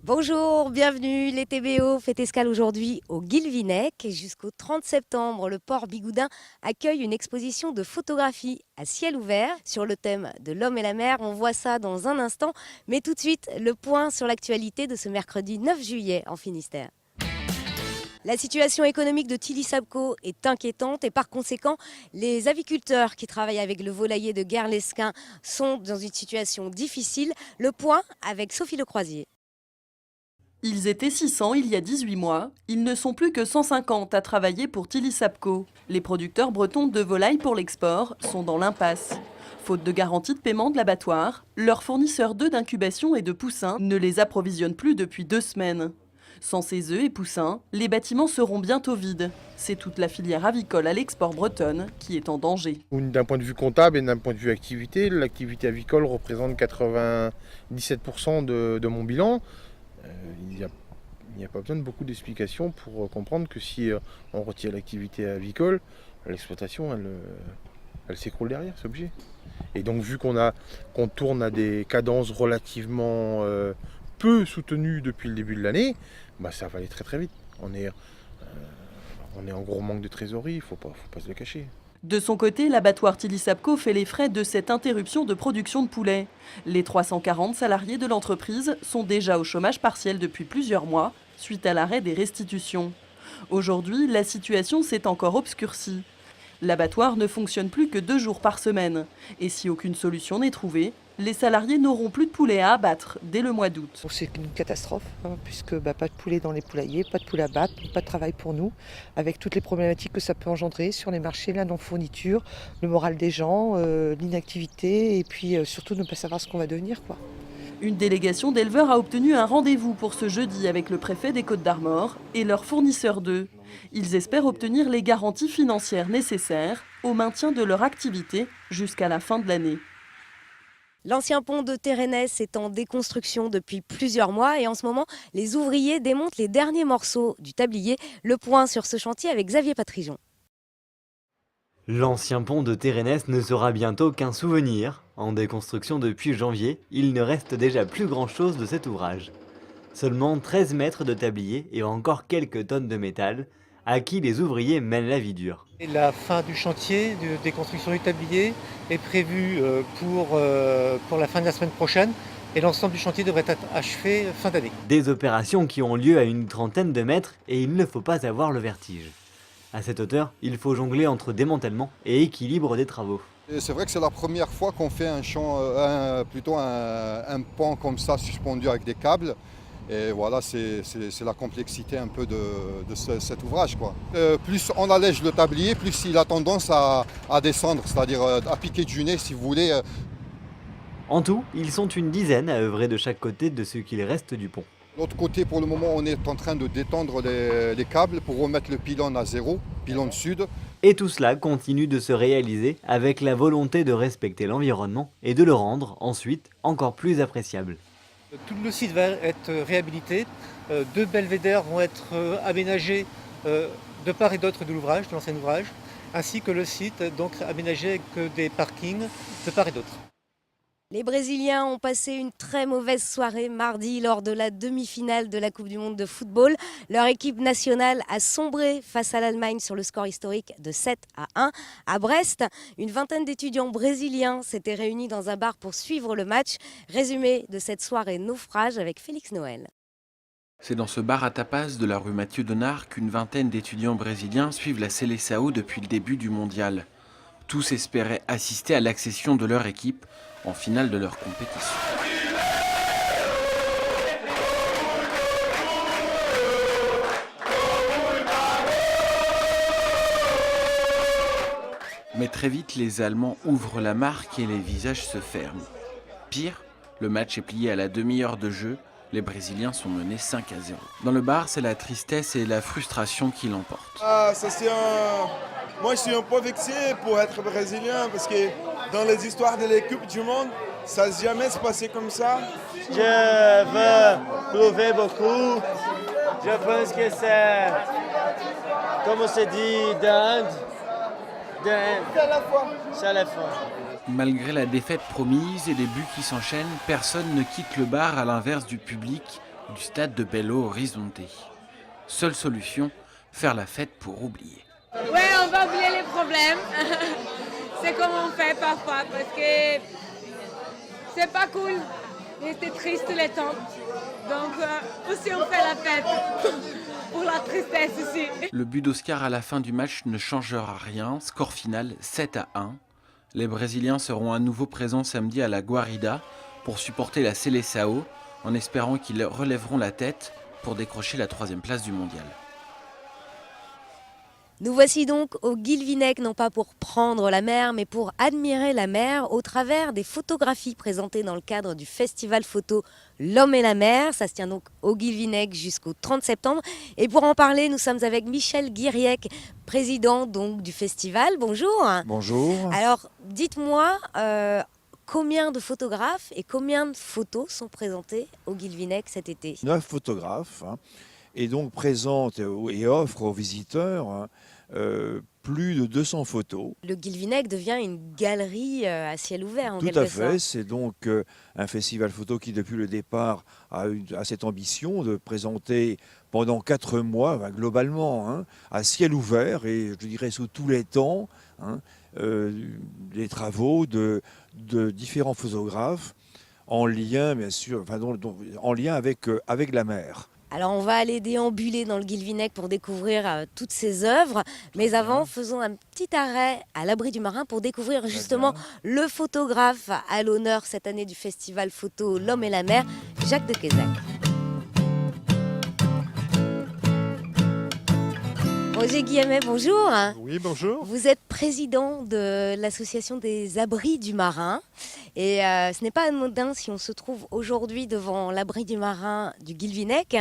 Bonjour, bienvenue. Les TBO fait escale aujourd'hui au Guilvinec. Jusqu'au 30 septembre, le port Bigoudin accueille une exposition de photographie à ciel ouvert sur le thème de l'homme et la mer. On voit ça dans un instant. Mais tout de suite, le point sur l'actualité de ce mercredi 9 juillet en Finistère. La situation économique de Tilly Sapco est inquiétante et par conséquent, les aviculteurs qui travaillent avec le volailler de Guerlesquin sont dans une situation difficile. Le point avec Sophie Lecroisier. Ils étaient 600 il y a 18 mois, ils ne sont plus que 150 à travailler pour Tilly Sapco. Les producteurs bretons de volailles pour l'export sont dans l'impasse. Faute de garantie de paiement de l'abattoir, leurs fournisseurs d'œufs d'incubation et de poussins ne les approvisionnent plus depuis 2 semaines. Sans ces œufs et poussins, les bâtiments seront bientôt vides. C'est toute la filière avicole à l'export bretonne qui est en danger. D'un point de vue comptable et d'un point de vue activité, l'activité avicole représente 97% de mon bilan. Il n'y a pas besoin de beaucoup d'explications pour comprendre que si on retire l'activité avicole, l'exploitation, elle s'écroule derrière, c'est obligé. Et donc vu qu'on tourne à des cadences relativement peu soutenues depuis le début de l'année, ça va aller très très vite. On est en gros manque de trésorerie, il faut pas se le cacher. De son côté, l'abattoir Tilly Sapco fait les frais de cette interruption de production de poulet. Les 340 salariés de l'entreprise sont déjà au chômage partiel depuis plusieurs mois, suite à l'arrêt des restitutions. Aujourd'hui, la situation s'est encore obscurcie. L'abattoir ne fonctionne plus que 2 jours par semaine. Et si aucune solution n'est trouvée, les salariés n'auront plus de poulet à abattre dès le mois d'août. C'est une catastrophe, puisque pas de poulet dans les poulaillers, pas de poulet à battre, pas de travail pour nous, avec toutes les problématiques que ça peut engendrer sur les marchés, la non-fourniture, le moral des gens, l'inactivité, et puis surtout ne pas savoir ce qu'on va devenir, quoi. Une délégation d'éleveurs a obtenu un rendez-vous pour ce jeudi avec le préfet des Côtes-d'Armor et leur fournisseur d'œufs. Ils espèrent obtenir les garanties financières nécessaires au maintien de leur activité jusqu'à la fin de l'année. L'ancien pont de Térénès est en déconstruction depuis plusieurs mois et en ce moment, les ouvriers démontent les derniers morceaux du tablier. Le point sur ce chantier avec Xavier Patrijon. L'ancien pont de Térénès ne sera bientôt qu'un souvenir. En déconstruction depuis janvier, il ne reste déjà plus grand-chose de cet ouvrage. Seulement 13 mètres de tablier et encore quelques tonnes de métal, à qui les ouvriers mènent la vie dure. Et la fin du chantier de déconstruction du tablier est prévue pour la fin de la semaine prochaine et l'ensemble du chantier devrait être achevé fin d'année. Des opérations qui ont lieu à une trentaine de mètres et il ne faut pas avoir le vertige. À cette hauteur, il faut jongler entre démantèlement et équilibre des travaux. C'est vrai que c'est la première fois qu'on fait un pont comme ça suspendu avec des câbles. Et voilà, c'est la complexité un peu de cet ouvrage, quoi. Plus on allège le tablier, plus il a tendance à descendre, c'est-à-dire à piquer du nez si vous voulez. En tout, ils sont une dizaine à œuvrer de chaque côté de ce qu'il reste du pont. De l'autre côté, pour le moment, on est en train de détendre les câbles pour remettre le pylône à zéro, pylône sud. Et tout cela continue de se réaliser avec la volonté de respecter l'environnement et de le rendre ensuite encore plus appréciable. Tout le site va être réhabilité. 2 belvédères vont être aménagés de part et d'autre de l'ouvrage, de l'ancien ouvrage, ainsi que le site donc aménagé avec des parkings de part et d'autre. Les Brésiliens ont passé une très mauvaise soirée mardi lors de la demi-finale de la Coupe du Monde de football. Leur équipe nationale a sombré face à l'Allemagne sur le score historique de 7-1. À Brest, une vingtaine d'étudiants brésiliens s'étaient réunis dans un bar pour suivre le match. Résumé de cette soirée naufrage avec Félix Noël. C'est dans ce bar à tapas de la rue Mathieu Denard qu'une vingtaine d'étudiants brésiliens suivent la Seleção depuis le début du mondial. Tous espéraient assister à l'accession de leur équipe en finale de leur compétition. Mais très vite, les Allemands ouvrent la marque et les visages se ferment. Pire, le match est plié à la demi-heure de jeu. Les Brésiliens sont menés 5-0. Dans le bar, c'est la tristesse et la frustration qui l'emportent. Moi, je suis un peu vexé pour être brésilien parce que dans les histoires de l'équipe du monde, ça n'a jamais se passé comme ça. Je veux prouver beaucoup. Je pense que c'est, comme on se dit, d'Inde. C'est à la fin. Malgré la défaite promise et les buts qui s'enchaînent, personne ne quitte le bar à l'inverse du public, du stade de Belo Horizonte. Seule solution, faire la fête pour oublier. Ouais, on va oublier les problèmes. C'est comme on fait parfois parce que c'est pas cool. Et c'est triste les temps. Donc aussi on fait la fête pour la tristesse aussi. Le but d'Oscar à la fin du match ne changera rien. Score final 7-1. Les Brésiliens seront à nouveau présents samedi à la Guarida pour supporter la Seleção en espérant qu'ils relèveront la tête pour décrocher la 3e place du mondial. Nous voici donc au Guilvinec, non pas pour prendre la mer, mais pour admirer la mer au travers des photographies présentées dans le cadre du festival photo L'Homme et la mer. Ça se tient donc au Guilvinec jusqu'au 30 septembre. Et pour en parler, nous sommes avec Michel Guiriec, président donc du festival. Bonjour. Bonjour. Alors, dites-moi, combien de photographes et combien de photos sont présentées au Guilvinec cet été? 9 photographes et donc présentent et offrent aux visiteurs plus de 200 photos. Le Guilvinec devient une galerie à ciel ouvert en Tout quelque à sorte. fait, c'est donc un festival photo qui depuis le départ a cette ambition de présenter pendant 4 mois, globalement, à ciel ouvert et je dirais sous tous les temps, les travaux de différents photographes en lien, bien sûr, en lien avec la mer. Alors on va aller déambuler dans le Guilvinec pour découvrir toutes ces œuvres. Mais avant, faisons un petit arrêt à l'abri du marin pour découvrir justement le photographe à l'honneur cette année du festival photo L'Homme et la mer, Jacques de Quézac. Roger Guillemet, bonjour. Oui, bonjour. Vous êtes président de l'association des abris du marin. Et ce n'est pas anodin si on se trouve aujourd'hui devant l'abri du marin du Guilvinec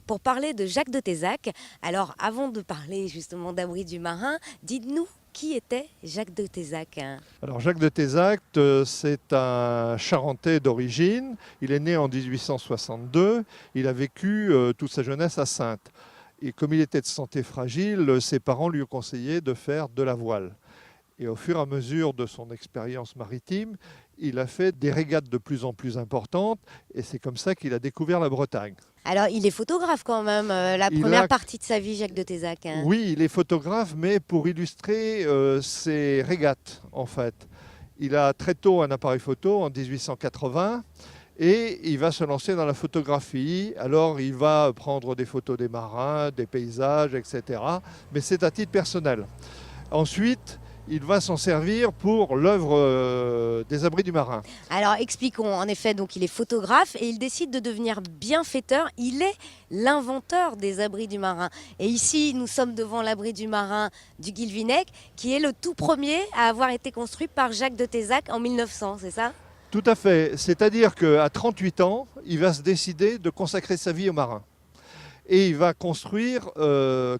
pour parler de Jacques de Quézac. Alors avant de parler justement d'abri du marin, dites-nous qui était Jacques de Quézac. Alors Jacques de Quézac, c'est un Charentais d'origine. Il est né en 1862. Il a vécu toute sa jeunesse à Saintes. Et comme il était de santé fragile, ses parents lui ont conseillé de faire de la voile. Et au fur et à mesure de son expérience maritime, il a fait des régates de plus en plus importantes. Et c'est comme ça qu'il a découvert la Bretagne. Alors il est photographe quand même, la première partie de sa vie, Jacques de Quézac. Oui, il est photographe, mais pour illustrer ses régates, en fait. Il a très tôt un appareil photo, en 1880. Et il va se lancer dans la photographie. Alors il va prendre des photos des marins, des paysages, etc. Mais c'est à titre personnel. Ensuite, il va s'en servir pour l'œuvre des abris du marin. Alors expliquons, en effet, donc il est photographe et il décide de devenir bienfaiteur. Il est l'inventeur des abris du marin. Et ici, nous sommes devant l'abri du marin du Guilvinec, qui est le tout premier à avoir été construit par Jacques de Quézac en 1900, c'est ça ? Tout à fait. C'est-à-dire qu'à 38 ans, il va se décider de consacrer sa vie aux marins. Et il va construire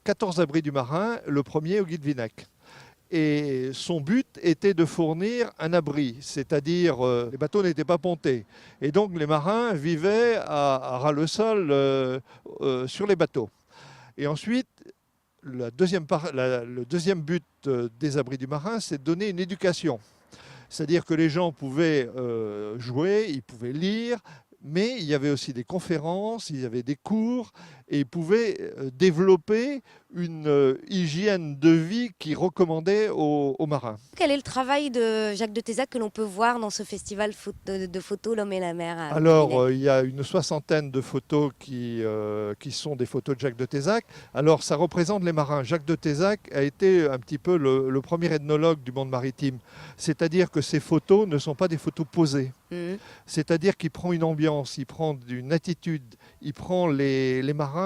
14 abris du marin, le premier au Guilvinec. Et son but était de fournir un abri, c'est-à-dire les bateaux n'étaient pas pontés. Et donc les marins vivaient à ras le sol sur les bateaux. Et ensuite, le deuxième but des abris du marin, c'est de donner une éducation. C'est-à-dire que les gens pouvaient jouer, ils pouvaient lire, mais il y avait aussi des conférences, il y avait des cours, et ils pouvaient développer une hygiène de vie qui recommandait aux marins. Quel est le travail de Jacques de Quézac que l'on peut voir dans ce festival de photos L'Homme et la mer? Alors, il y a une 60aine de photos qui sont des photos de Jacques de Quézac. Alors, ça représente les marins. Jacques de Quézac a été un petit peu le premier ethnologue du monde maritime. C'est-à-dire que ces photos ne sont pas des photos posées. C'est-à-dire qu'il prend une ambiance, il prend une attitude, il prend les marins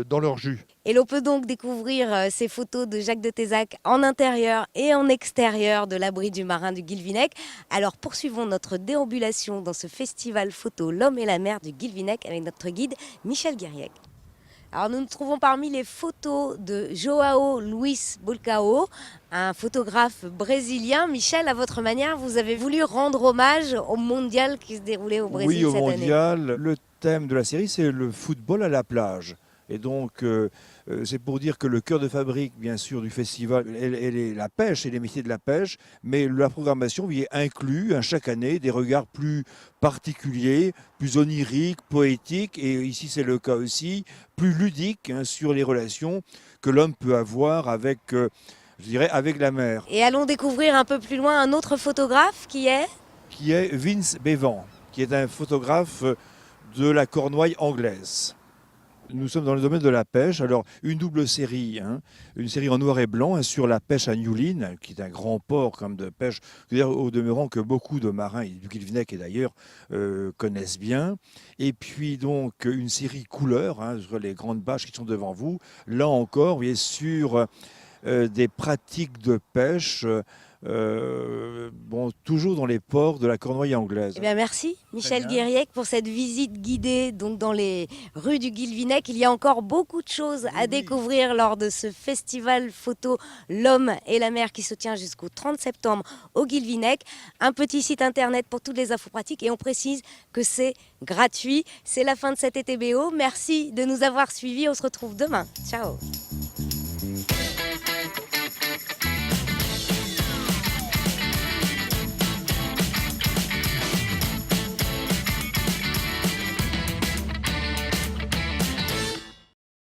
dans leur jus. Et l'on peut donc découvrir ces photos de Jacques de Quézac en intérieur et en extérieur de l'abri du marin du Guilvinec. Alors poursuivons notre déambulation dans ce festival photo L'Homme et la mer du Guilvinec avec notre guide Michel Guiriec. Alors nous nous trouvons parmi les photos de João Luís Bulcão, un photographe brésilien. Michel, à votre manière, vous avez voulu rendre hommage au mondial qui se déroulait au Brésil cette année. Oui, au mondial. Le thème de la série, c'est le football à la plage. Et donc, c'est pour dire que le cœur de fabrique, bien sûr, du festival, elle est la pêche et les métiers de la pêche, mais la programmation y inclut chaque année des regards plus particuliers, plus oniriques, poétiques, et ici c'est le cas aussi, plus ludiques sur les relations que l'homme peut avoir avec, je dirais, avec la mer. Et allons découvrir un peu plus loin un autre photographe qui est Vince Bevan, qui est un photographe de la Cornouaille anglaise. Nous sommes dans le domaine de la pêche. Alors, une double série, une série en noir et blanc sur la pêche à Newlyn, qui est un grand port comme de pêche, au demeurant que beaucoup de marins, du Guilvinec et d'ailleurs, connaissent bien. Et puis donc une série couleur, sur les grandes bâches qui sont devant vous. Là encore, vous voyez, sur des pratiques de pêche, toujours dans les ports de la Cornouaille anglaise. Eh bien, merci Michel Guériec pour cette visite guidée donc dans les rues du Guilvinec. Il y a encore beaucoup de choses à découvrir lors de ce festival photo L'Homme et la Mer qui se tient jusqu'au 30 septembre au Guilvinec. Un petit site internet pour toutes les infos pratiques et on précise que c'est gratuit. C'est la fin de cet ETBO. Merci de nous avoir suivis. On se retrouve demain. Ciao.